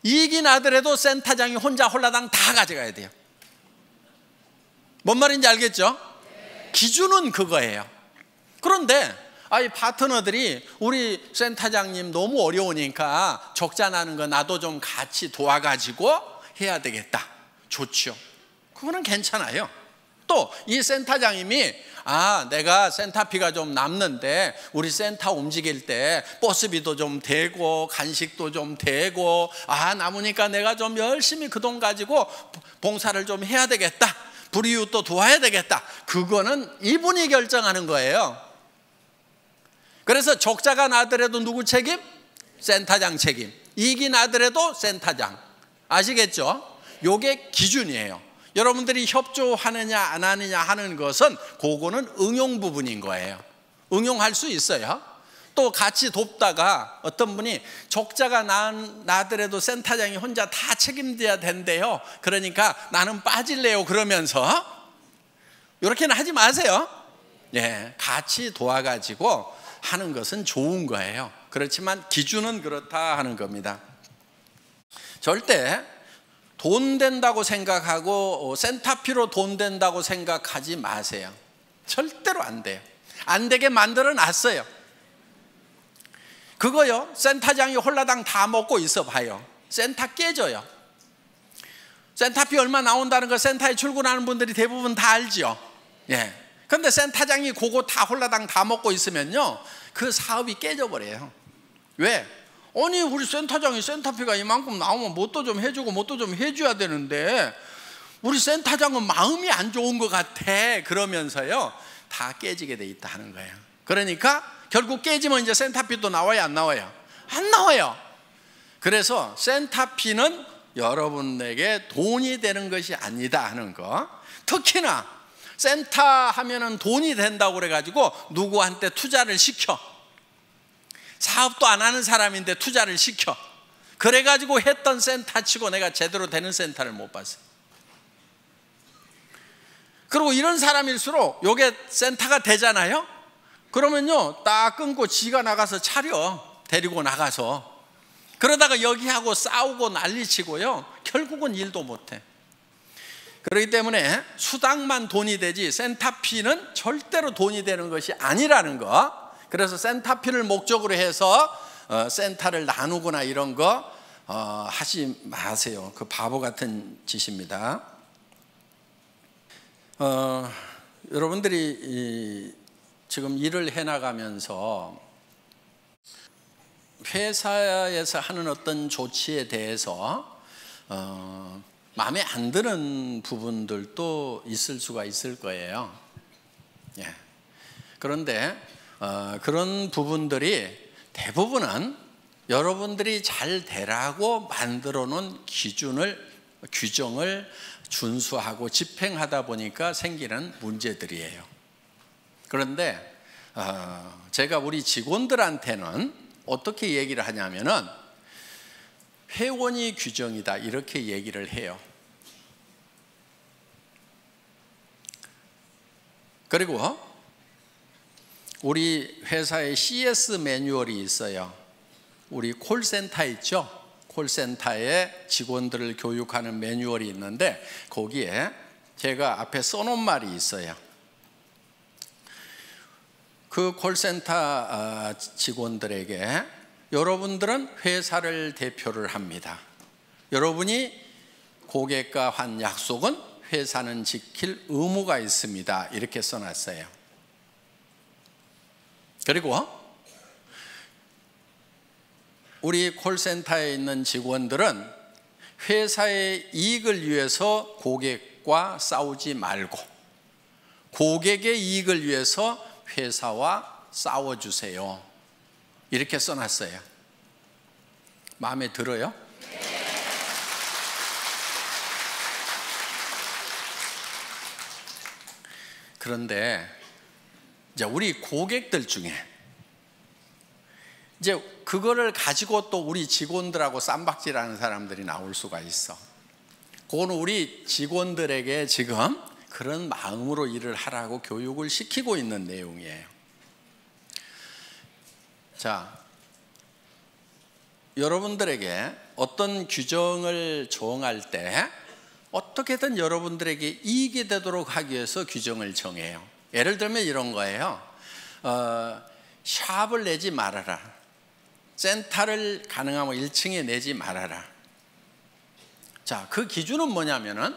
이익이 나더라도 센터장이 혼자 홀라당 다 가져가야 돼요. 뭔 말인지 알겠죠? 기준은 그거예요. 그런데 이 파트너들이 우리 센터장님 너무 어려우니까 적자 나는 거 나도 좀 같이 도와가지고 해야 되겠다. 좋죠. 그거는 괜찮아요. 또 이 센터장님이 내가 센터피가 좀 남는데 우리 센터 움직일 때 버스비도 좀 되고 간식도 좀 되고 남으니까 내가 좀 열심히 그 돈 가지고 봉사를 좀 해야 되겠다, 불이웃도 도와야 되겠다. 그거는 이분이 결정하는 거예요. 그래서 적자가 나더라도 누구 책임? 센터장 책임. 이익이 나더라도 센터장. 아시겠죠? 요게 기준이에요. 여러분들이 협조하느냐 안 하느냐 하는 것은 그거는 응용 부분인 거예요. 응용할 수 있어요. 또 같이 돕다가 어떤 분이 적자가 나더라도 센터장이 혼자 다 책임져야 된대요. 그러니까 나는 빠질래요. 그러면서 이렇게는 하지 마세요. 같이 도와가지고 하는 것은 좋은 거예요. 그렇지만 기준은 그렇다 하는 겁니다. 절대 돈 된다고 생각하고 센터피로 돈 된다고 생각하지 마세요. 절대로 안 돼요. 안 되게 만들어 놨어요. 그거요, 센터장이 홀라당 다 먹고 있어 봐요. 센터 깨져요. 센터피 얼마 나온다는 거 센터에 출근하는 분들이 대부분 다 알죠. 예. 근데 센터장이 그거 다 홀라당 다 먹고 있으면요, 그 사업이 깨져버려요. 왜? 아니, 우리 센터장이 센터피가 이만큼 나오면 뭣도 좀 해주고 뭣도 좀 해줘야 되는데 우리 센터장은 마음이 안 좋은 것 같아 그러면서요, 다 깨지게 돼 있다 하는 거예요. 그러니까 결국 깨지면 이제 센터피도 나와요, 안 나와요? 안 나와요. 그래서 센터피는 여러분에게 돈이 되는 것이 아니다 하는 거. 특히나 센터 하면은 돈이 된다고 그래가지고 누구한테 투자를 시켜. 사업도 안 하는 사람인데 투자를 시켜. 그래가지고 했던 센터 치고 내가 제대로 되는 센터를 못 봤어요. 그리고 이런 사람일수록 요게 센터가 되잖아요. 그러면요, 딱 끊고 지가 나가서 차려. 데리고 나가서. 그러다가 여기하고 싸우고 난리치고요, 결국은 일도 못해. 그렇기 때문에 수당만 돈이 되지 센터피는 절대로 돈이 되는 것이 아니라는 거. 그래서 센터피를 목적으로 해서 센터를 나누거나 이런 거 하지 마세요. 그 바보 같은 짓입니다. 여러분들이 지금 일을 해나가면서 회사에서 하는 어떤 조치에 대해서 마음에 안 드는 부분들도 있을 수가 있을 거예요. 예. 그런데 그런 부분들이 대부분은 여러분들이 잘 되라고 만들어 놓은 규정을 준수하고 집행하다 보니까 생기는 문제들이에요. 그런데 제가 우리 직원들한테는 어떻게 얘기를 하냐면은 회원이 규정이다 이렇게 얘기를 해요. 그리고 우리 회사에 CS 매뉴얼이 있어요. 우리 콜센터 있죠? 콜센터에 직원들을 교육하는 매뉴얼이 있는데 거기에 제가 앞에 써놓은 말이 있어요. 그 콜센터 직원들에게 여러분들은 회사를 대표를 합니다. 여러분이 고객과 한 약속은 회사는 지킬 의무가 있습니다. 이렇게 써놨어요. 그리고 우리 콜센터에 있는 직원들은 회사의 이익을 위해서 고객과 싸우지 말고 고객의 이익을 위해서 회사와 싸워주세요. 이렇게 써놨어요. 마음에 들어요? 그런데 이제 우리 고객들 중에 이제 그거를 가지고 또 우리 직원들하고 쌈박질하는 사람들이 나올 수가 있어. 그거는 우리 직원들에게 지금 그런 마음으로 일을 하라고 교육을 시키고 있는 내용이에요. 자, 여러분들에게 어떤 규정을 정할 때 어떻게든 여러분들에게 이익이 되도록 하기 위해서 규정을 정해요. 예를 들면 이런 거예요. 샵을 내지 말아라. 센터를 가능하면 1층에 내지 말아라. 자, 그 기준은 뭐냐면은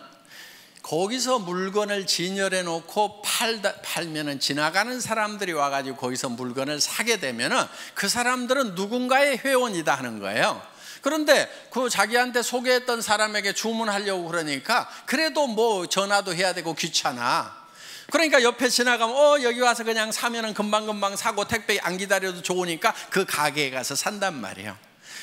거기서 물건을 진열해 놓고 팔면은 지나가는 사람들이 와가지고 거기서 물건을 사게 되면은 그 사람들은 누군가의 회원이다 하는 거예요. 그런데 그 자기한테 소개했던 사람에게 주문하려고 그러니까 그래도 뭐 전화도 해야 되고 귀찮아. 그러니까 옆에 지나가면 여기 와서 그냥 사면은 금방금방 사고 택배 안 기다려도 좋으니까 그 가게에 가서 산단 말이에요.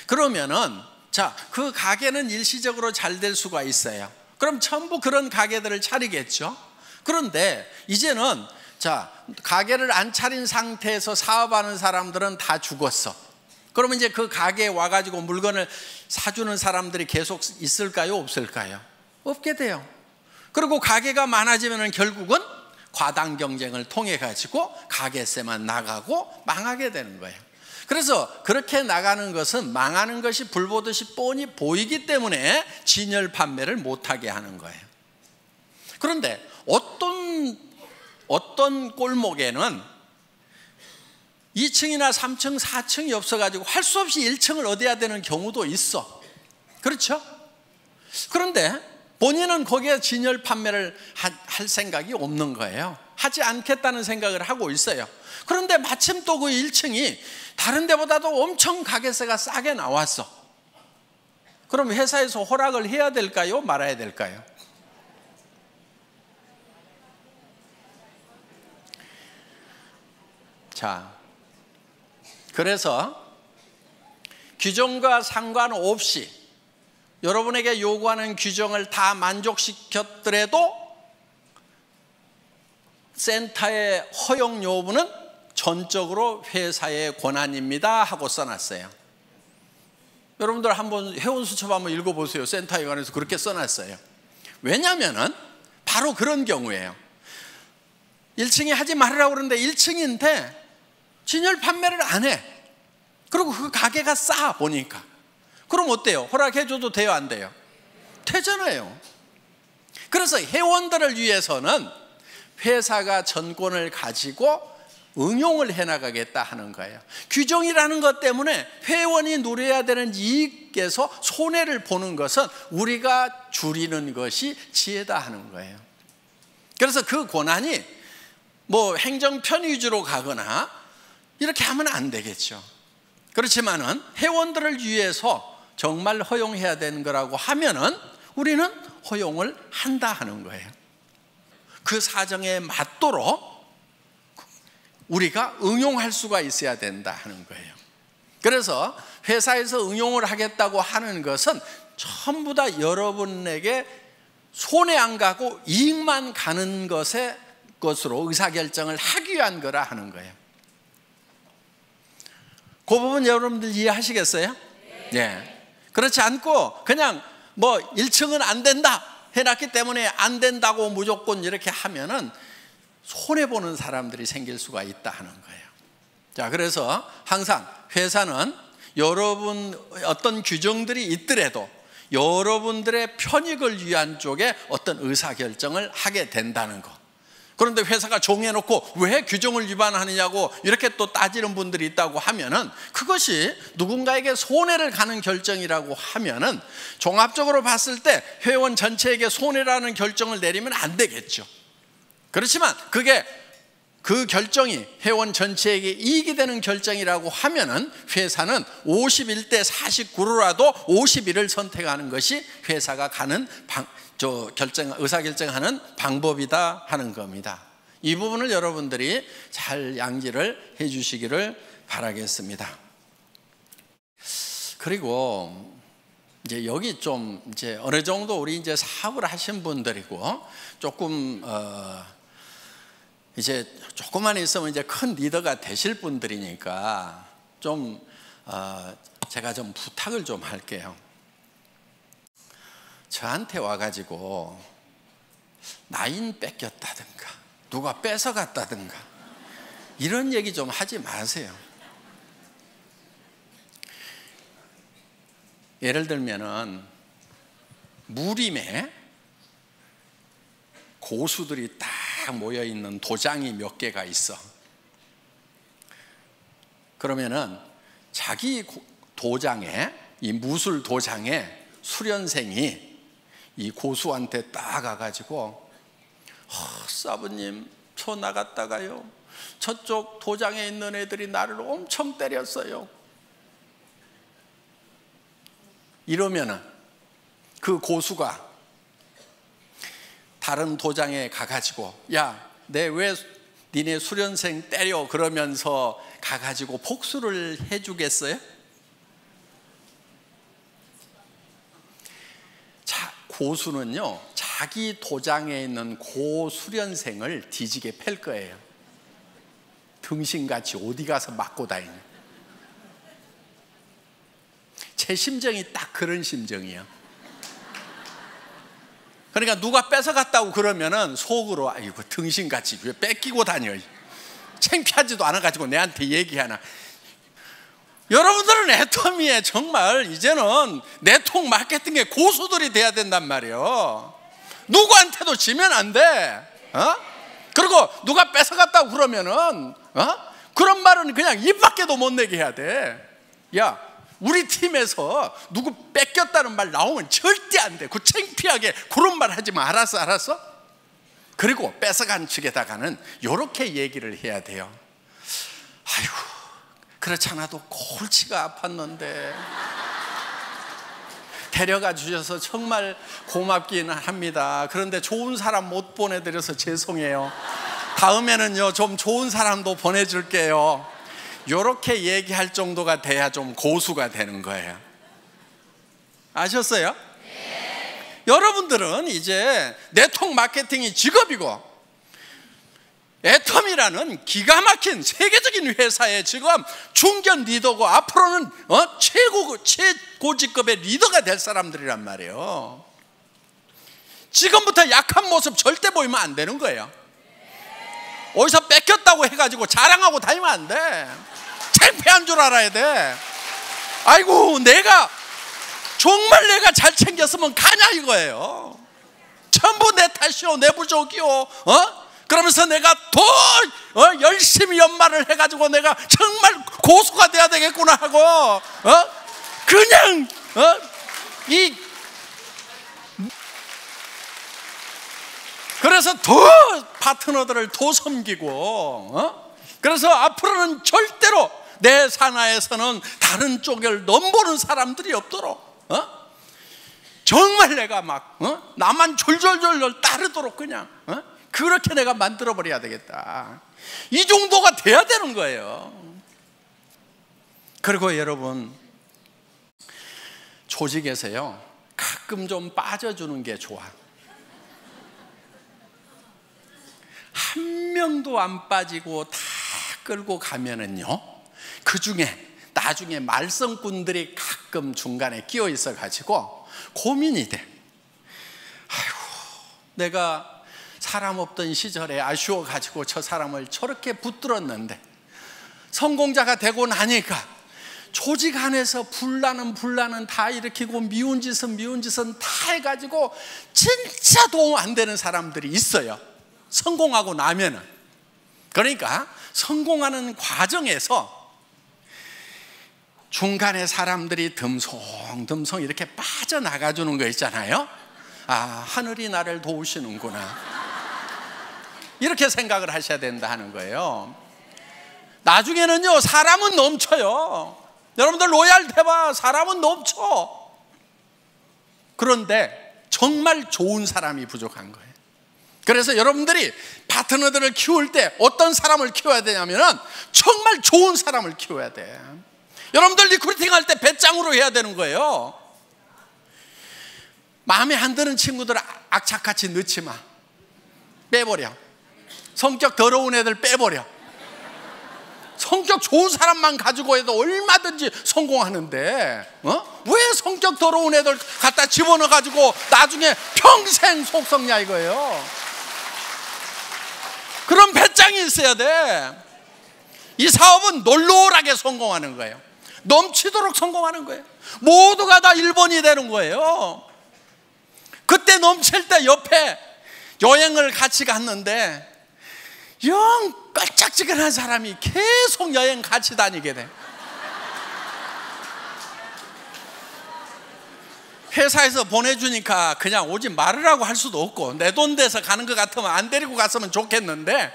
그러면은 자, 그 가게는 일시적으로 잘 될 수가 있어요. 그럼 전부 그런 가게들을 차리겠죠. 그런데 이제는 자, 가게를 안 차린 상태에서 사업하는 사람들은 다 죽었어. 그러면 이제 그 가게에 와가지고 물건을 사주는 사람들이 계속 있을까요? 없을까요? 없게 돼요. 그리고 가게가 많아지면 결국은 과당 경쟁을 통해 가지고 가게세만 나가고 망하게 되는 거예요. 그래서 그렇게 나가는 것은 망하는 것이 불보듯이 뻔히 보이기 때문에 진열 판매를 못하게 하는 거예요. 그런데 어떤 골목에는 2층이나 3층, 4층이 없어가지고 할 수 없이 1층을 얻어야 되는 경우도 있어. 그렇죠? 그런데 본인은 거기에 진열 판매를 할 생각이 없는 거예요. 하지 않겠다는 생각을 하고 있어요. 그런데 마침 또 그 1층이 다른 데보다도 엄청 가게세가 싸게 나왔어. 그럼 회사에서 허락을 해야 될까요? 말아야 될까요? 자, 그래서 규정과 상관없이 여러분에게 요구하는 규정을 다 만족시켰더라도 센터의 허용 여부는 전적으로 회사의 권한입니다 하고 써놨어요. 여러분들 한번 회원수첩 한번 읽어보세요. 센터에 관해서 그렇게 써놨어요. 왜냐하면 바로 그런 경우예요. 1층에 하지 말으라고 그러는데 1층인데 진열 판매를 안 해. 그리고 그 가게가 싸 보니까. 그럼 어때요? 허락해줘도 돼요? 안 돼요? 되잖아요. 그래서 회원들을 위해서는 회사가 전권을 가지고 응용을 해나가겠다 하는 거예요. 규정이라는 것 때문에 회원이 누려야 되는 이익에서 손해를 보는 것은 우리가 줄이는 것이 지혜다 하는 거예요. 그래서 그 권한이 뭐 행정편 위주로 가거나 이렇게 하면 안 되겠죠. 그렇지만은 회원들을 위해서 정말 허용해야 되는 거라고 하면은 우리는 허용을 한다 하는 거예요. 그 사정에 맞도록 우리가 응용할 수가 있어야 된다 하는 거예요. 그래서 회사에서 응용을 하겠다고 하는 것은 전부 다 여러분에게 손해 안 가고 이익만 가는 것으로 의사결정을 하기 위한 거라 하는 거예요. 그 부분 여러분들 이해하시겠어요? 네. 그렇지 않고 그냥 뭐 1층은 안 된다 해놨기 때문에 안 된다고 무조건 이렇게 하면은 손해보는 사람들이 생길 수가 있다 하는 거예요. 자, 그래서 항상 회사는 여러분 어떤 규정들이 있더라도 여러분들의 편익을 위한 쪽에 어떤 의사결정을 하게 된다는 거. 그런데 회사가 정해놓고 왜 규정을 위반하느냐고 이렇게 또 따지는 분들이 있다고 하면은 그것이 누군가에게 손해를 가는 결정이라고 하면은 종합적으로 봤을 때 회원 전체에게 손해라는 결정을 내리면 안 되겠죠. 그렇지만 그게 그 결정이 회원 전체에게 이익이 되는 결정이라고 하면은 회사는 51대 49로라도 51을 선택하는 것이 회사가 가는 의사결정하는 방법이다 하는 겁니다. 이 부분을 여러분들이 잘 양지를 해 주시기를 바라겠습니다. 그리고 이제 여기 좀 이제 어느 정도 우리 이제 사업을 하신 분들이고 조금 이제 조금만 있으면 이제 큰 리더가 되실 분들이니까 좀 제가 좀 부탁을 좀 할게요. 저한테 와가지고 나인 뺏겼다든가 누가 뺏어갔다든가 이런 얘기 좀 하지 마세요. 예를 들면은 무림에 고수들이 딱 모여있는 도장이 몇 개가 있어. 그러면은 자기 도장에, 이 무술 도장에 수련생이 이 고수한테 딱 가가지고 사부님 저 나갔다가요 저쪽 도장에 있는 애들이 나를 엄청 때렸어요. 이러면은 그 고수가 다른 도장에 가가지고 야, 내 왜 니네 수련생 때려 그러면서 가가지고 복수를 해주겠어요? 고수는요 자기 도장에 있는 고수련생을 뒤지게 팰 거예요. 등신같이 어디 가서 맞고 다니냐. 제 심정이 딱 그런 심정이에요. 그러니까 누가 뺏어갔다고 그러면은 속으로 아이고 등신같이 왜 뺏기고 다녀, 창피하지도 않아가지고 내한테 얘기하나. 여러분들은 애터미에 정말 이제는 네트워크 마케팅의 고수들이 돼야 된단 말이에요. 누구한테도 지면 안 돼. 그리고 누가 뺏어갔다고 그러면은 그런 말은 그냥 입 밖에도 못 내게 해야 돼. 야, 우리 팀에서 누구 뺏겼다는 말 나오면 절대 안 돼. 그 창피하게 그런 말 하지 마. 알았어? 그리고 뺏어간 측에다가는 이렇게 얘기를 해야 돼요. 아이고, 그렇지 않아도 골치가 아팠는데 데려가 주셔서 정말 고맙기는 합니다. 그런데 좋은 사람 못 보내드려서 죄송해요. 다음에는요 좀 좋은 사람도 보내줄게요. 이렇게 얘기할 정도가 돼야 좀 고수가 되는 거예요. 아셨어요? 네. 여러분들은 이제 네트워크 마케팅이 직업이고 애텀이라는 기가 막힌 세계적인 회사의 지금 중견 리더고 앞으로는 최고직급의 리더가 될 사람들이란 말이에요. 지금부터 약한 모습 절대 보이면 안 되는 거예요. 어디서 뺏겼다고 해가지고 자랑하고 다니면 안 돼. 창피한 줄 알아야 돼. 아이고, 정말 내가 잘 챙겼으면 가냐 이거예요. 전부 내 탓이요, 내 부족이요. 그러면서 내가 더 열심히 연말을 해가지고 내가 정말 고수가 돼야 되겠구나 하고 그냥 그래서 더 파트너들을 더 섬기고 그래서 앞으로는 절대로 내 산하에서는 다른 쪽을 넘보는 사람들이 없도록 정말 내가 막 나만 졸졸졸 따르도록 그냥 그렇게 내가 만들어버려야 되겠다. 이 정도가 돼야 되는 거예요. 그리고 여러분, 조직에서요 가끔 좀 빠져주는 게 좋아. 한 명도 안 빠지고 다 끌고 가면은요, 그 중에 나중에 말썽꾼들이 가끔 중간에 끼어 있어 가지고 고민이 돼. 아이고, 내가 사람 없던 시절에 아쉬워 가지고 저 사람을 저렇게 붙들었는데 성공자가 되고 나니까 조직 안에서 분란은 다 일으키고 미운 짓은 다 해가지고 진짜 도움 안 되는 사람들이 있어요. 성공하고 나면은. 그러니까 성공하는 과정에서 중간에 사람들이 듬성듬성 이렇게 빠져나가 주는 거 있잖아요. 아, 하늘이 나를 도우시는구나, 이렇게 생각을 하셔야 된다 하는 거예요. 나중에는요 사람은 넘쳐요. 여러분들 로얄 해봐, 사람은 넘쳐. 그런데 정말 좋은 사람이 부족한 거예요. 그래서 여러분들이 파트너들을 키울 때 어떤 사람을 키워야 되냐면은 정말 좋은 사람을 키워야 돼. 여러분들 리크루팅 할 때 배짱으로 해야 되는 거예요. 마음에 안 드는 친구들 악착같이 넣지 마. 빼버려. 성격 더러운 애들 빼버려. 성격 좋은 사람만 가지고 해도 얼마든지 성공하는데 왜 성격 더러운 애들 갖다 집어넣어 가지고 나중에 평생 속 썩냐 이거예요. 그런 배짱이 있어야 돼. 이 사업은 놀놀하게 성공하는 거예요. 넘치도록 성공하는 거예요. 모두가 다 1번이 되는 거예요. 그때 넘칠 때 옆에 여행을 같이 갔는데 영 깔짝지근한 사람이 계속 여행 같이 다니게 돼. 회사에서 보내주니까 그냥 오지 말으라고 할 수도 없고, 내 돈 돼서 가는 것 같으면 안 데리고 갔으면 좋겠는데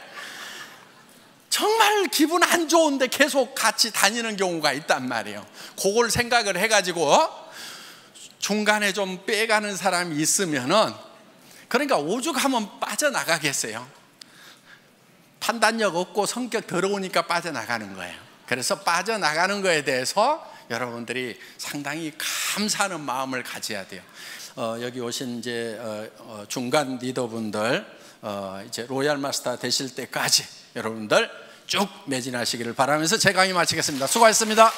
정말 기분 안 좋은데 계속 같이 다니는 경우가 있단 말이에요. 그걸 생각을 해가지고 중간에 좀 빼가는 사람이 있으면은, 그러니까 오죽하면 빠져나가겠어요. 판단력 없고 성격 더러우니까 빠져나가는 거예요. 그래서 빠져나가는 거에 대해서 여러분들이 상당히 감사하는 마음을 가져야 돼요. 여기 오신 이제 중간 리더분들 이제 로얄 마스터 되실 때까지 여러분들 쭉 매진하시기를 바라면서 제 강의 마치겠습니다. 수고하셨습니다.